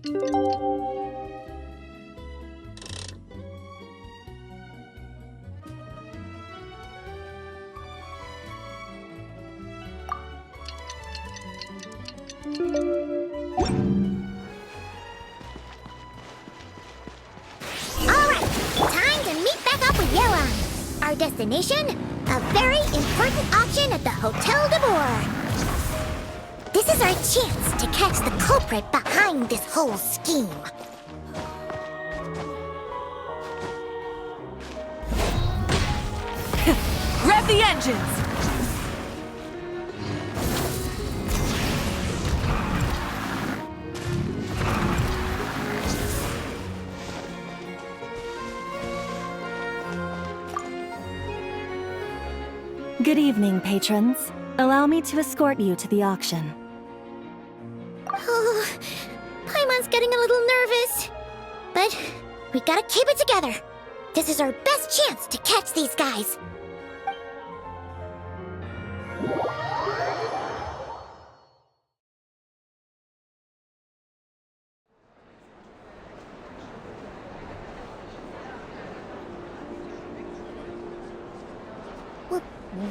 Alright, time to meet back up with Yelan. Our destination? A very important auction at the Hotel de Boer. This is our chance to catch the culprit behind this whole scheme. Rev the engines! Good evening, patrons. Allow me to escort you to the auction. Oh, Paimon's getting a little nervous. But we gotta keep it together. This is our best chance to catch these guys.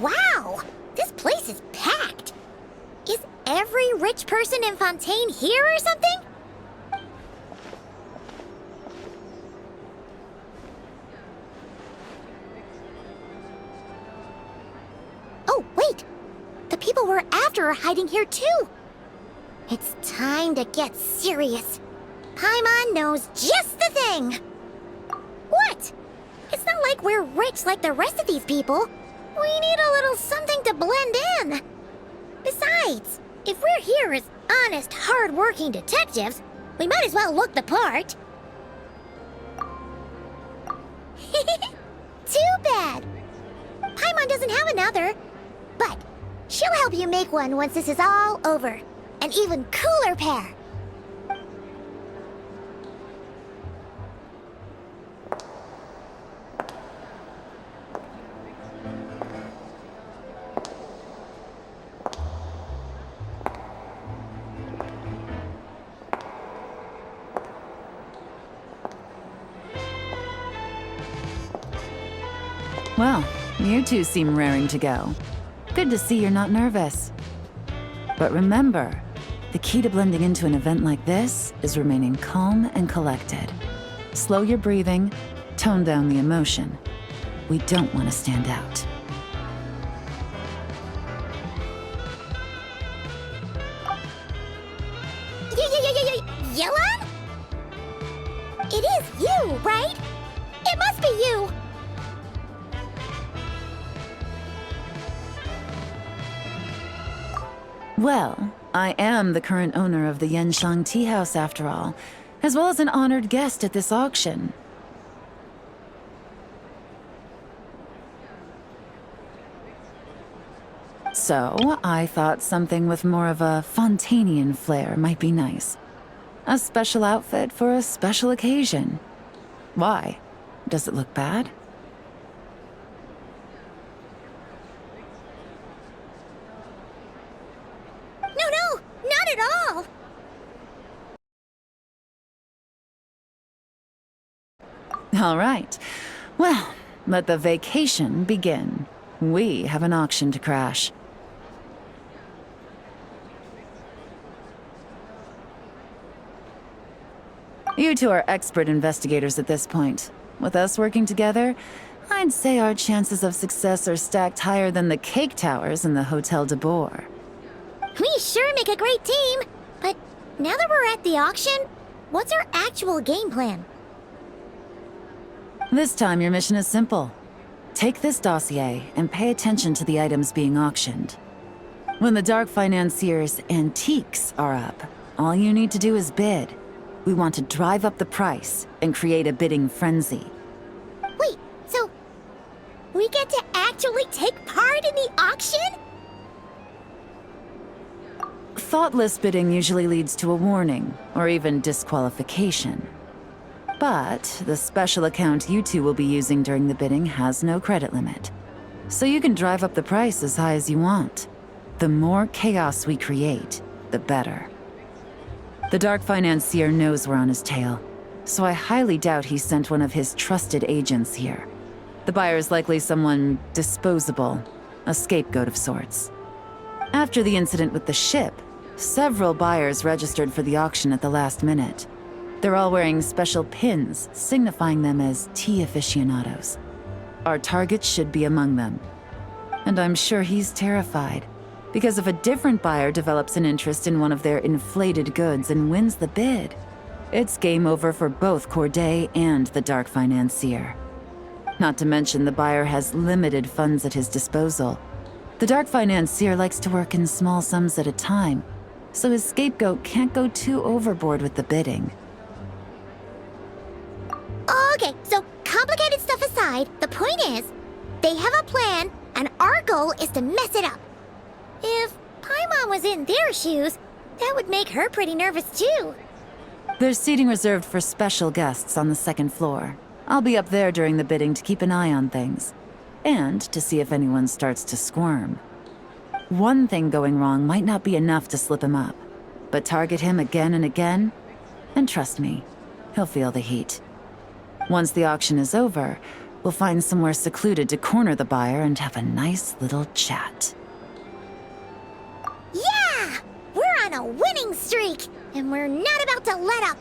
Wow! This place is packed! Is every rich person in Fontaine here or something? Oh, wait! The people we're after are hiding here too! It's time to get serious. Paimon knows just the thing! What? It's not like we're rich like the rest of these people. We need a little something to blend in. Besides, if we're here as honest, hard-working detectives, we might as well look the part. Too bad. Paimon doesn't have another, but she'll help you make one once this is all over. An even cooler pair. Well, you two seem raring to go. Good to see you're not nervous. But remember, the key to blending into an event like this is remaining calm and collected. Slow your breathing, tone down the emotion. We don't want to stand out. Yelan? It is you, right? It must be you! Well, I am the current owner of the Yenshang Tea House after all, as well as an honored guest at this auction. So, I thought something with more of a Fontainian flair might be nice. A special outfit for a special occasion. Why? Does it look bad? No, not at all! All right. Well, let the vacation begin. We have an auction to crash. You two are expert investigators at this point. With us working together, I'd say our chances of success are stacked higher than the cake towers in the Hotel de Boer. We sure make a great team! But now that we're at the auction, what's our actual game plan? This time your mission is simple. Take this dossier and pay attention to the items being auctioned. When the Dark Financier's antiques are up, all you need to do is bid. We want to drive up the price and create a bidding frenzy. Wait, so we get to actually take part in the auction? Thoughtless bidding usually leads to a warning, or even disqualification. But the special account you two will be using during the bidding has no credit limit. So you can drive up the price as high as you want. The more chaos we create, the better. The Dark Financier knows we're on his tail, so I highly doubt he sent one of his trusted agents here. The buyer is likely someone disposable, a scapegoat of sorts. After the incident with the ship, several buyers registered for the auction at the last minute. They're all wearing special pins, signifying them as tea aficionados. Our target should be among them. And I'm sure he's terrified, because if a different buyer develops an interest in one of their inflated goods and wins the bid, it's game over for both Corday and the Dark Financier. Not to mention the buyer has limited funds at his disposal. The Dark Financier likes to work in small sums at a time, so his scapegoat can't go too overboard with the bidding. Okay, so complicated stuff aside, the point is, they have a plan, and our goal is to mess it up. If Paimon was in their shoes, that would make her pretty nervous too. There's seating reserved for special guests on the second floor. I'll be up there during the bidding to keep an eye on things, and to see if anyone starts to squirm. One thing going wrong might not be enough to slip him up, but target him again and again, and trust me, he'll feel the heat. Once the auction is over, we'll find somewhere secluded to corner the buyer and have a nice little chat. Yeah! We're on a winning streak, and we're not about to let up.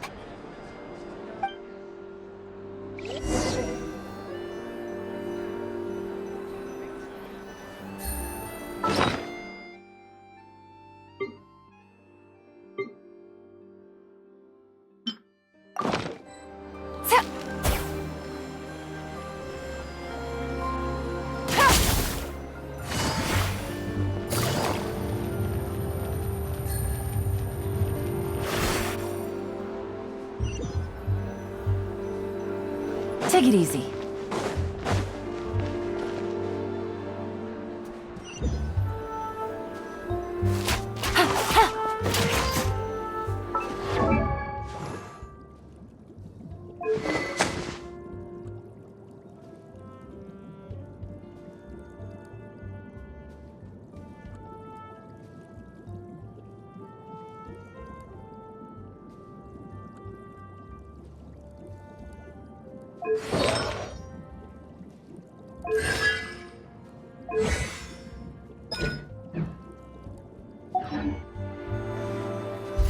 Take it easy.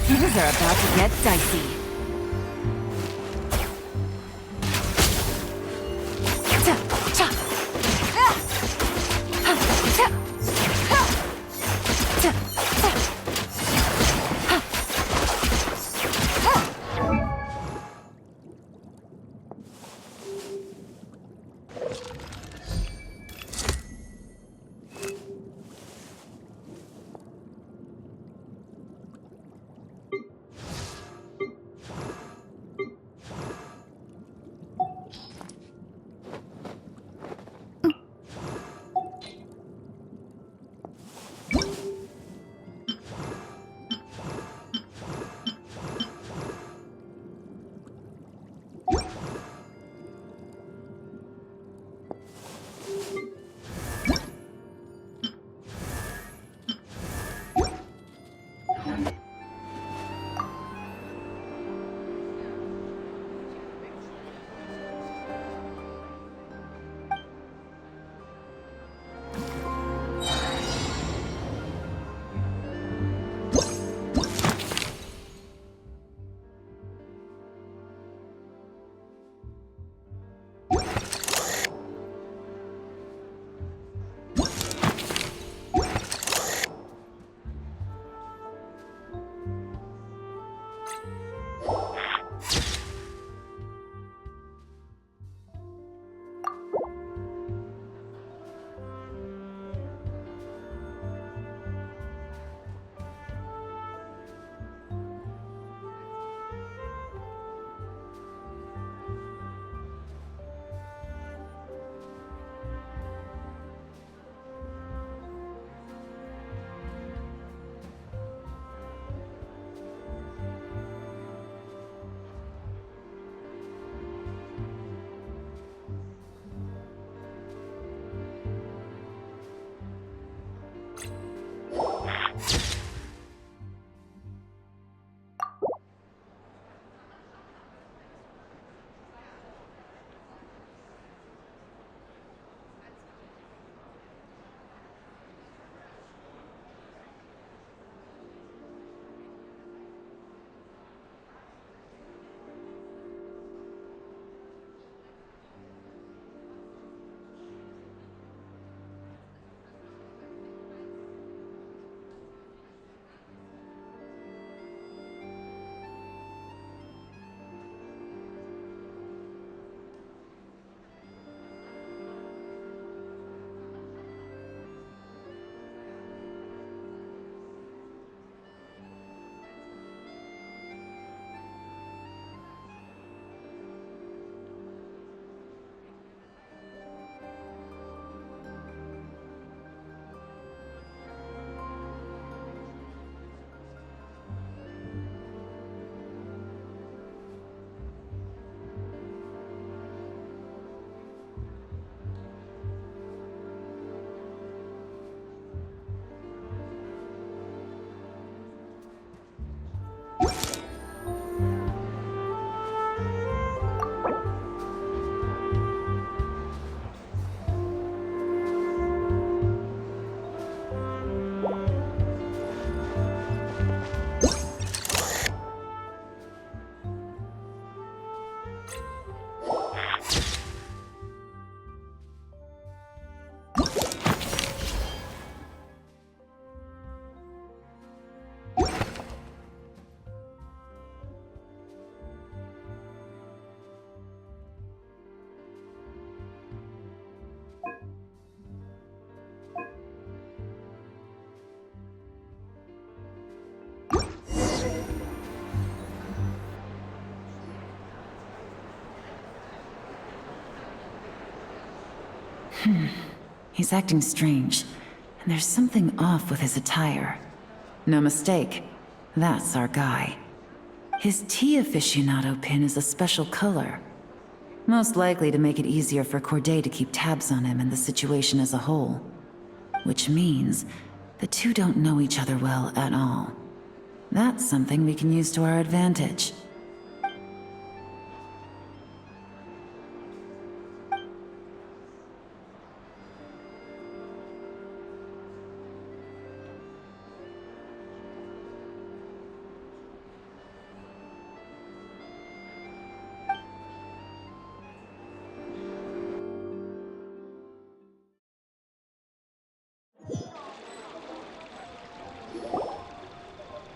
Things are about to get dicey. He's acting strange, and there's something off with his attire. No mistake, that's our guy. His tea aficionado pin is a special color. Most likely to make it easier for Corday to keep tabs on him and the situation as a whole. Which means the two don't know each other well at all. That's something we can use to our advantage.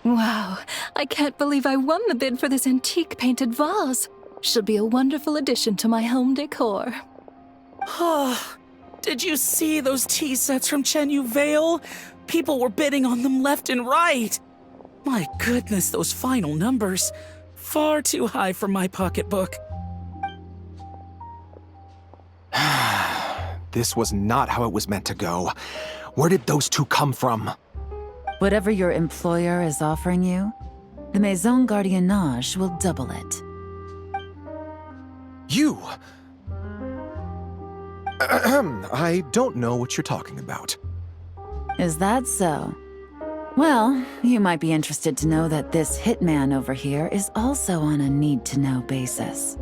Wow, I can't believe I won the bid for this antique painted vase. She'll be a wonderful addition to my home decor. Did you see those tea sets from Chenyu Vale? People were bidding on them left and right. My goodness, those final numbers. Far too high for my pocketbook. This was not how it was meant to go. Where did those two come from? Whatever your employer is offering you, the Maison Gardiennage will double it. You! I don't know what you're talking about. Is that so? Well, you might be interested to know that this hitman over here is also on a need-to-know basis.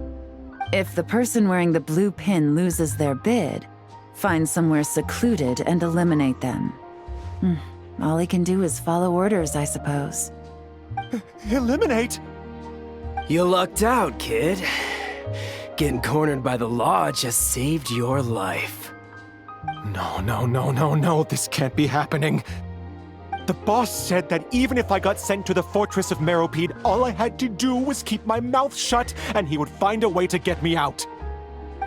If the person wearing the blue pin loses their bid, find somewhere secluded and eliminate them. All he can do is follow orders, I suppose. Eliminate? You lucked out, kid. Getting cornered by the law just saved your life. No, this can't be happening. The boss said that even if I got sent to the fortress of Meropide, all I had to do was keep my mouth shut and he would find a way to get me out.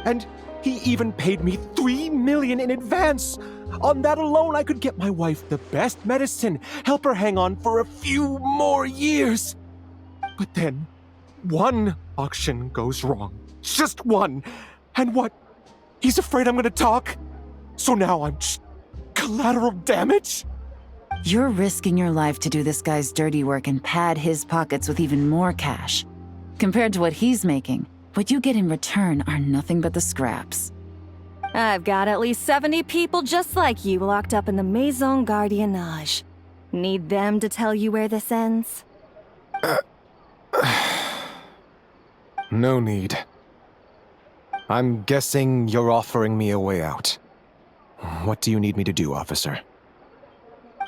And he even paid me $3 million in advance. On that alone, I could get my wife the best medicine, help her hang on for a few more years. But then, one auction goes wrong. Just one. And what? He's afraid I'm gonna talk? So now I'm just collateral damage? You're risking your life to do this guy's dirty work and pad his pockets with even more cash. Compared to what he's making, what you get in return are nothing but the scraps. I've got at least 70 people just like you locked up in the Maison Gardiennage. Need them to tell you where this ends? No need. I'm guessing you're offering me a way out. What do you need me to do, officer?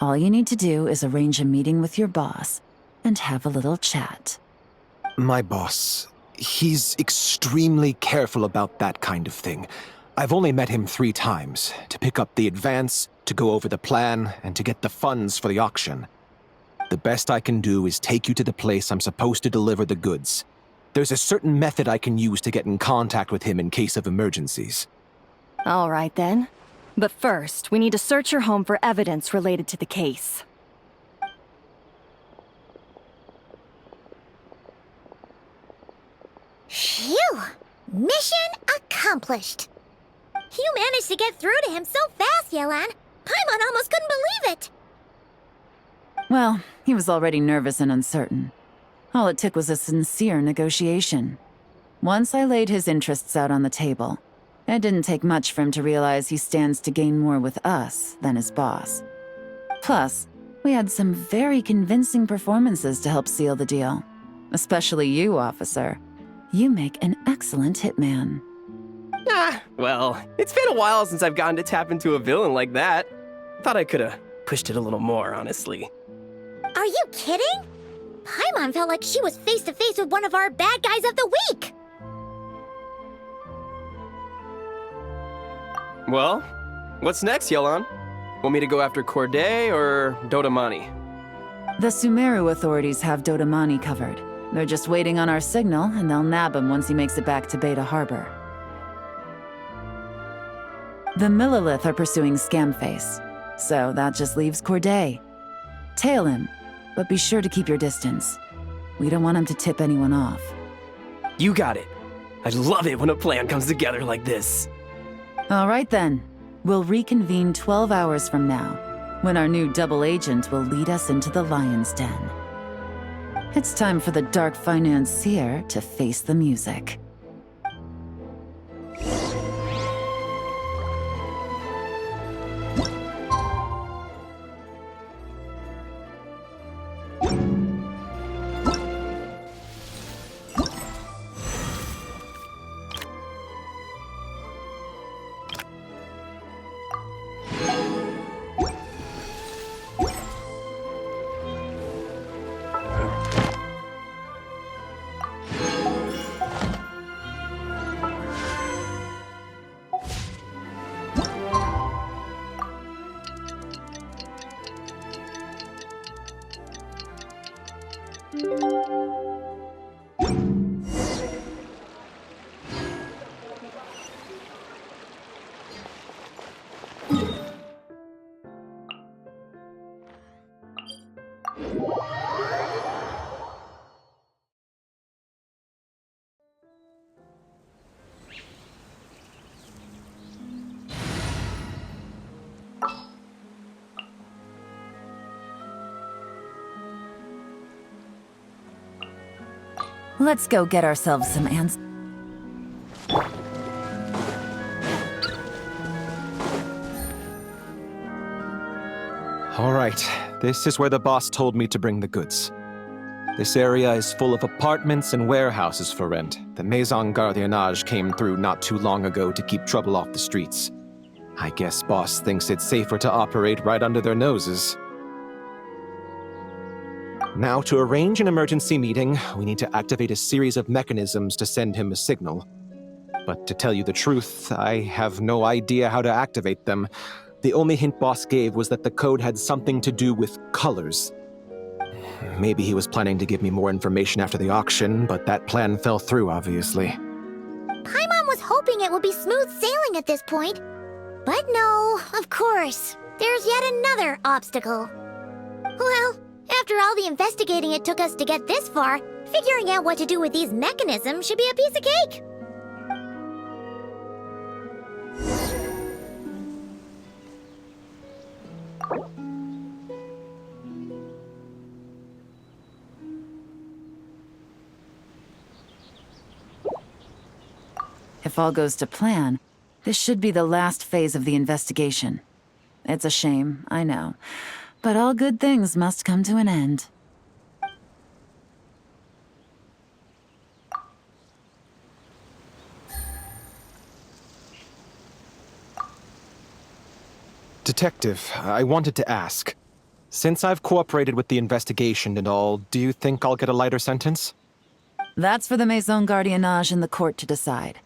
All you need to do is arrange a meeting with your boss and have a little chat. My boss, he's extremely careful about that kind of thing. I've only met him 3 times, to pick up the advance, to go over the plan, and to get the funds for the auction. The best I can do is take you to the place I'm supposed to deliver the goods. There's a certain method I can use to get in contact with him in case of emergencies. All right then. But first, we need to search your home for evidence related to the case. Phew! Mission accomplished. You managed to get through to him so fast, Yelan. Paimon almost couldn't believe it. Well, he was already nervous and uncertain. All it took was a sincere negotiation. Once I laid his interests out on the table, it didn't take much for him to realize he stands to gain more with us than his boss. Plus, we had some very convincing performances to help seal the deal. Especially you, officer. You make an excellent hitman. Well, it's been a while since I've gotten to tap into a villain like that. Thought I could've pushed it a little more, honestly. Are you kidding? Paimon felt like she was face to face with one of our bad guys of the week. Well, what's next, Yelan? Want me to go after Corday or Dodamani? The Sumeru authorities have Dodamani covered. They're just waiting on our signal, and they'll nab him once he makes it back to Beta Harbor. The Millilith are pursuing Scamface, so that just leaves Corday. Tail him, but be sure to keep your distance. We don't want him to tip anyone off. You got it. I love it when a plan comes together like this. All right then. We'll reconvene 12 hours from now, when our new double agent will lead us into the Lion's Den. It's time for the Dark Financier to face the music. Let's go get ourselves some answers. All right, this is where the boss told me to bring the goods. This area is full of apartments and warehouses for rent. The Maison Gardiennage came through not too long ago to keep trouble off the streets. I guess boss thinks it's safer to operate right under their noses. Now, to arrange an emergency meeting, we need to activate a series of mechanisms to send him a signal. But to tell you the truth, I have no idea how to activate them. The only hint boss gave was that the code had something to do with colors. Maybe he was planning to give me more information after the auction, but that plan fell through, obviously. Paimon was hoping it would be smooth sailing at this point. But no, of course. There's yet another obstacle. Well, after all the investigating it took us to get this far, figuring out what to do with these mechanisms should be a piece of cake. If all goes to plan, this should be the last phase of the investigation. It's a shame, I know, but all good things must come to an end. Detective, I wanted to ask. Since I've cooperated with the investigation and all, do you think I'll get a lighter sentence? That's for the Maison Gardiennage and the court to decide.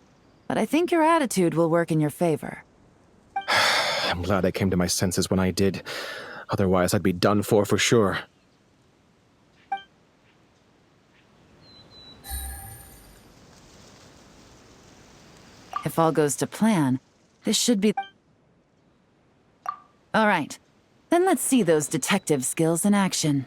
But I think your attitude will work in your favor. I'm glad I came to my senses when I did. Otherwise, I'd be done for sure. If all goes to plan, this should be... All right, then let's see those detective skills in action.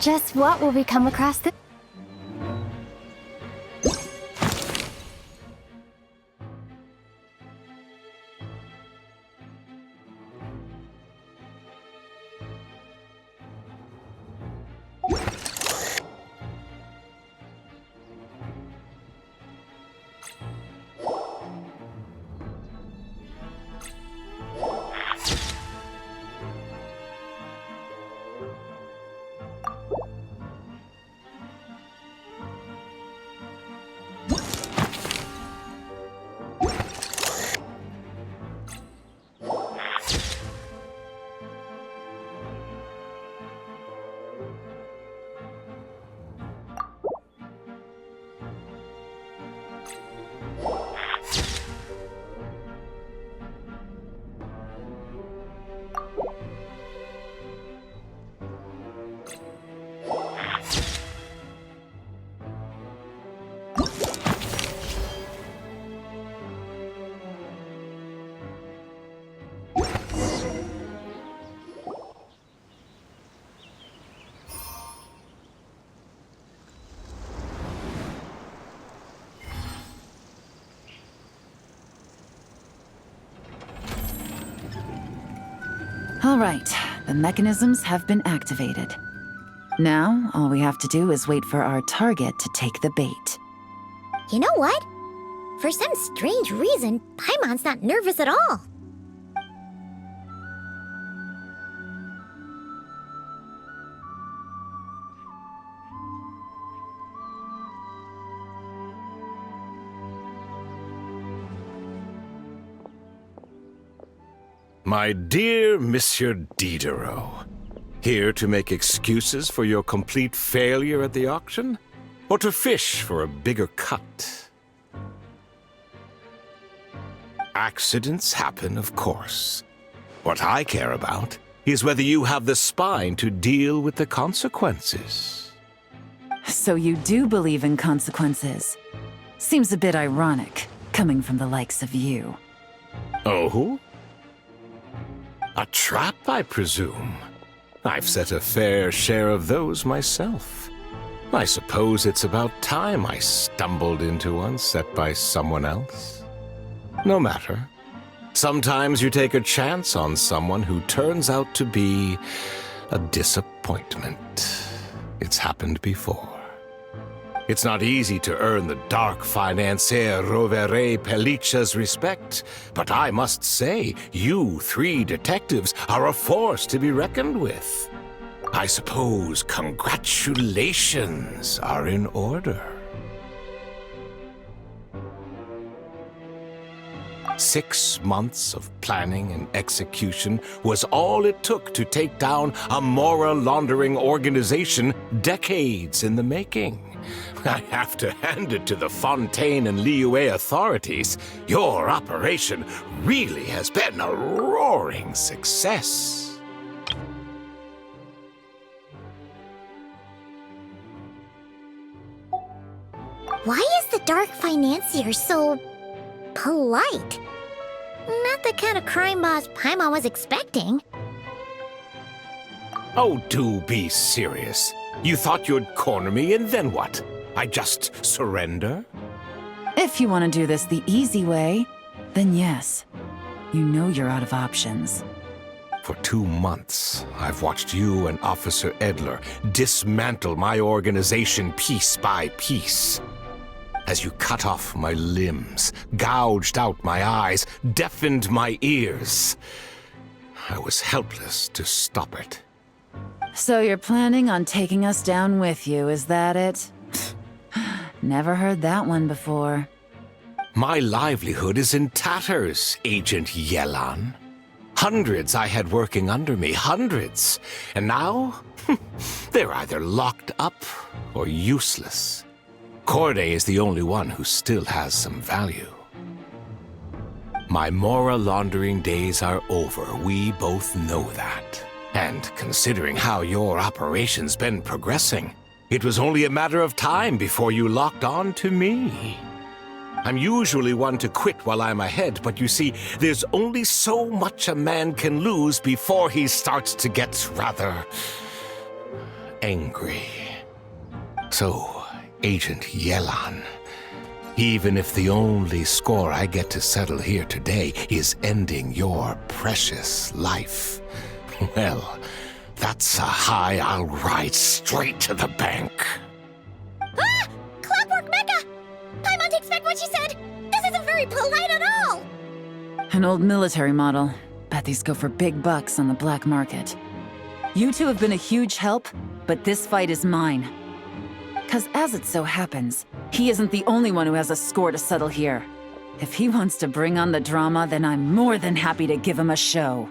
Just what will we come across this? All right, the mechanisms have been activated. Now, all we have to do is wait for our target to take the bait. You know what? For some strange reason, Paimon's not nervous at all. My dear Monsieur Diderot, here to make excuses for your complete failure at the auction? Or to fish for a bigger cut? Accidents happen, of course. What I care about is whether you have the spine to deal with the consequences. So you do believe in consequences. Seems a bit ironic, coming from the likes of you. Oh? A trap, I presume. I've set a fair share of those myself. I suppose it's about time I stumbled into one set by someone else. No matter. Sometimes you take a chance on someone who turns out to be a disappointment. It's happened before. It's not easy to earn the dark financier Rovere Pelliccia's respect, but I must say, you three detectives are a force to be reckoned with. I suppose congratulations are in order. 6 months of planning and execution was all it took to take down a Mora laundering organization decades in the making. I have to hand it to the Fontaine and Liyue authorities. Your operation really has been a roaring success. Why is the Dark Financier so polite? Not the kind of crime boss Paimon was expecting. Oh, do be serious. You thought you'd corner me, and then what? I just surrender? If you want to do this the easy way, then yes. You know you're out of options. For 2 months, I've watched you and Officer Edler dismantle my organization piece by piece. As you cut off my limbs, gouged out my eyes, deafened my ears, I was helpless to stop it. So you're planning on taking us down with you, is that it? Never heard that one before. My livelihood is in tatters, Agent Yelan. Hundreds I had working under me, hundreds. And now, they're either locked up or useless. Corday is the only one who still has some value. My Mora laundering days are over. We both know that. And considering how your operation's been progressing, it was only a matter of time before you locked on to me. I'm usually one to quit while I'm ahead, but you see, there's only so much a man can lose before he starts to get rather angry. So, Agent Yelan, even if the only score I get to settle here today is ending your precious life, well, that's a high I'll ride straight to the bank. Ah! Clockwork Mecha! Paimon takes back what she said! This isn't very polite at all! An old military model. Bet these go for big bucks on the black market. You two have been a huge help, but this fight is mine. 'Cause as it so happens, he isn't the only one who has a score to settle here. If he wants to bring on the drama, then I'm more than happy to give him a show.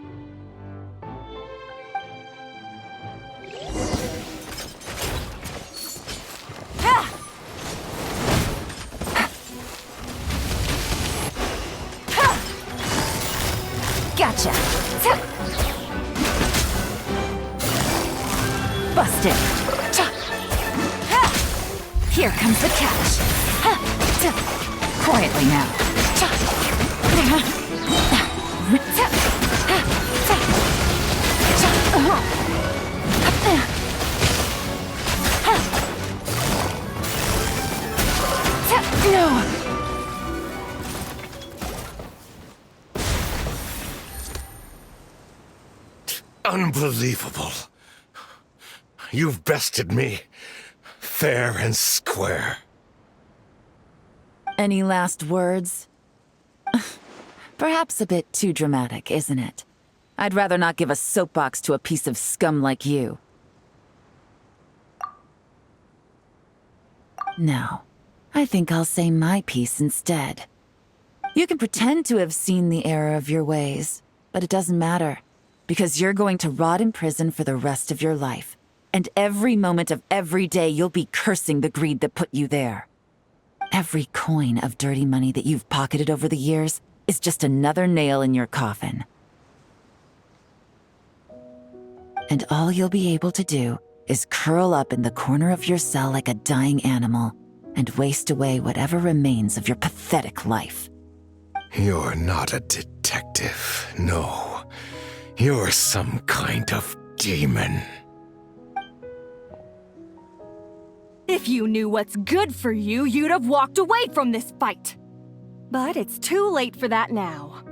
Gotcha! Busted! Here comes the catch! Quietly now. No! Unbelievable. You've bested me, fair and square. Any last words? Perhaps a bit too dramatic, isn't it? I'd rather not give a soapbox to a piece of scum like you. No, I think I'll say my piece instead. You can pretend to have seen the error of your ways, but it doesn't matter, because you're going to rot in prison for the rest of your life, and every moment of every day you'll be cursing the greed that put you there. Every coin of dirty money that you've pocketed over the years is just another nail in your coffin. And all you'll be able to do is curl up in the corner of your cell like a dying animal and waste away whatever remains of your pathetic life. You're not a detective, no. You're some kind of demon. If you knew what's good for you, you'd have walked away from this fight. But it's too late for that now.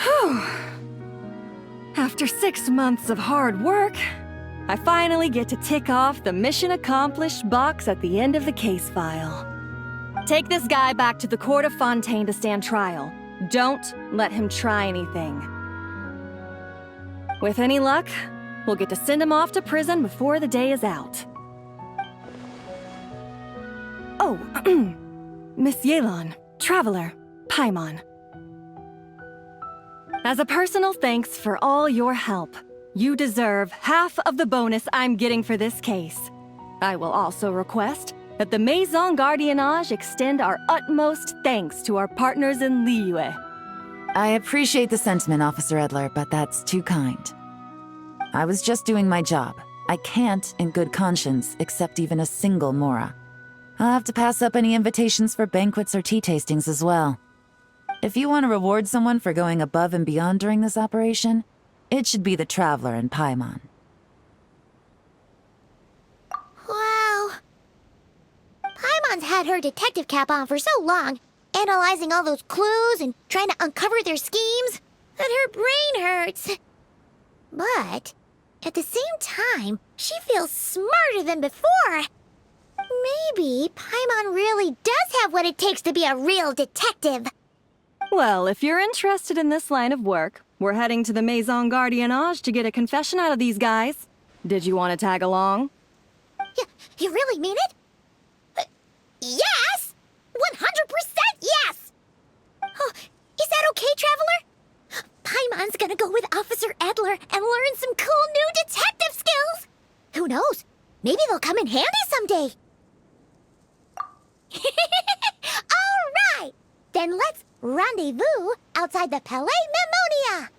Whew. After 6 months of hard work, I finally get to tick off the mission accomplished box at the end of the case file. Take this guy back to the court of Fontaine to stand trial. Don't let him try anything. With any luck, we'll get to send him off to prison before the day is out. Oh, Miss Yelan, Traveler, Paimon. As a personal thanks for all your help, you deserve half of the bonus I'm getting for this case. I will also request that the Maison Gardiennage extend our utmost thanks to our partners in Liyue. I appreciate the sentiment, Officer Edler, but that's too kind. I was just doing my job. I can't, in good conscience, accept even a single Mora. I'll have to pass up any invitations for banquets or tea tastings as well. If you want to reward someone for going above and beyond during this operation, it should be the Traveler and Paimon. Wow. Paimon's had her detective cap on for so long, analyzing all those clues and trying to uncover their schemes, that her brain hurts. But at the same time, she feels smarter than before. Maybe Paimon really does have what it takes to be a real detective. Well, if you're interested in this line of work, we're heading to the Maison Gardiennage to get a confession out of these guys. Did you want to tag along? You really mean it? Yes! 100% yes! Oh, is that okay, Traveler? Paimon's gonna go with Officer Edler and learn some cool new detective skills! Who knows? Maybe they'll come in handy someday. All right! Then let's rendezvous outside the Palais Memonia!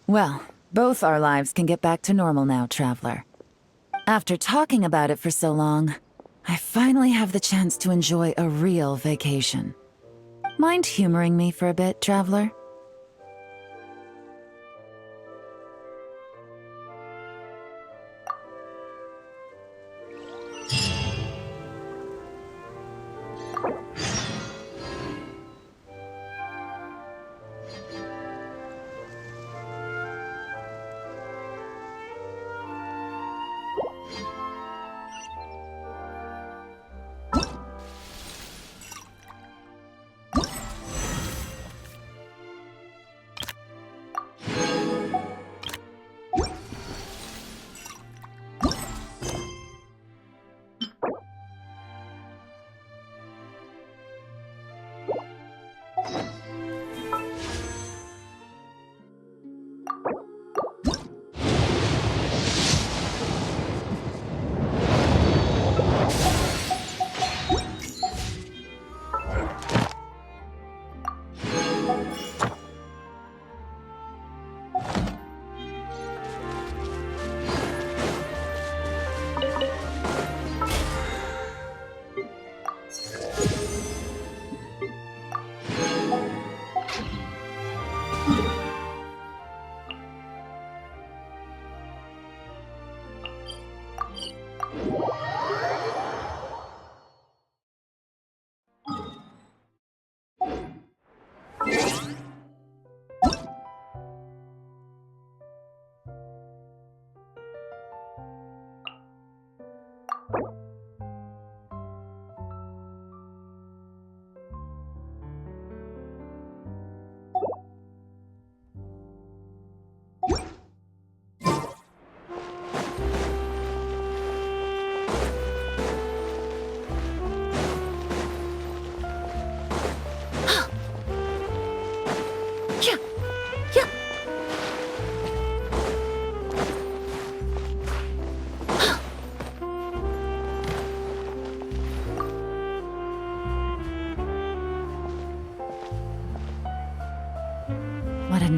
Well, both our lives can get back to normal now, Traveler. After talking about it for so long, I finally have the chance to enjoy a real vacation. Mind humoring me for a bit, Traveler?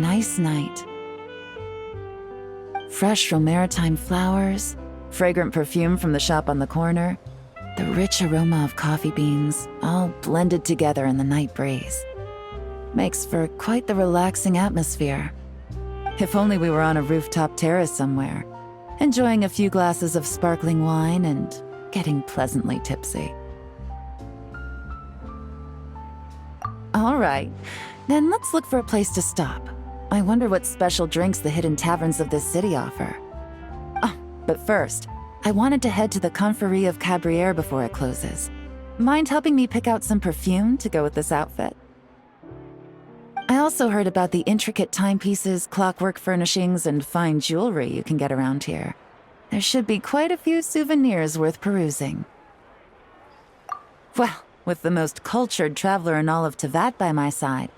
nice night. Fresh from maritime flowers, fragrant perfume from the shop on the corner, the rich aroma of coffee beans, all blended together in the night breeze. Makes for quite the relaxing atmosphere. If only we were on a rooftop terrace somewhere, enjoying a few glasses of sparkling wine and getting pleasantly tipsy. All right, then let's look for a place to stop. I wonder what special drinks the hidden taverns of this city offer. Oh, but first, I wanted to head to the Confrérie of Cabrières before it closes. Mind helping me pick out some perfume to go with this outfit? I also heard about the intricate timepieces, clockwork furnishings, and fine jewelry you can get around here. There should be quite a few souvenirs worth perusing. Well, with the most cultured traveler in all of Tevat by my side,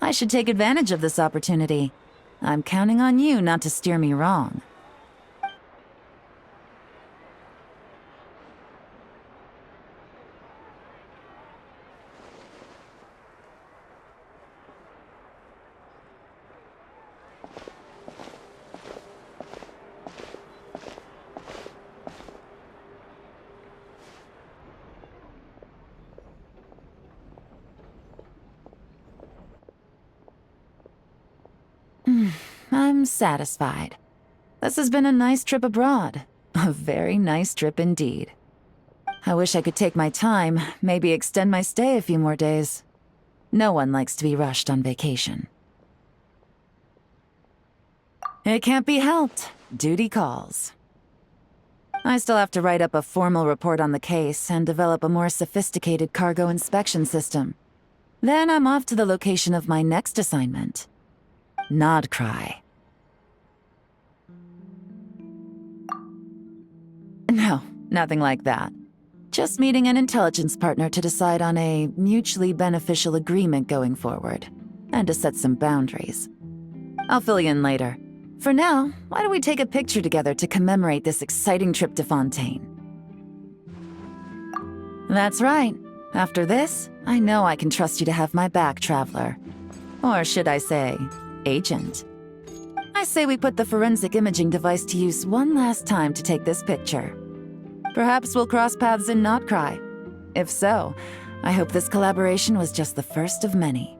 I should take advantage of this opportunity. I'm counting on you not to steer me wrong. I'm satisfied. This has been a nice trip abroad. A very nice trip indeed. I wish I could take my time, maybe extend my stay a few more days. No one likes to be rushed on vacation. It can't be helped. Duty calls. I still have to write up a formal report on the case and develop a more sophisticated cargo inspection system. Then I'm off to the location of my next assignment. Nodcry. No, nothing like that. Just meeting an intelligence partner to decide on a mutually beneficial agreement going forward, and to set some boundaries. I'll fill you in later. For now, why don't we take a picture together to commemorate this exciting trip to Fontaine? That's right. After this, I know I can trust you to have my back, Traveler. Or should I say, Agent. I say we put the forensic imaging device to use one last time to take this picture. Perhaps we'll cross paths in Nodcry. If so, I hope this collaboration was just the first of many.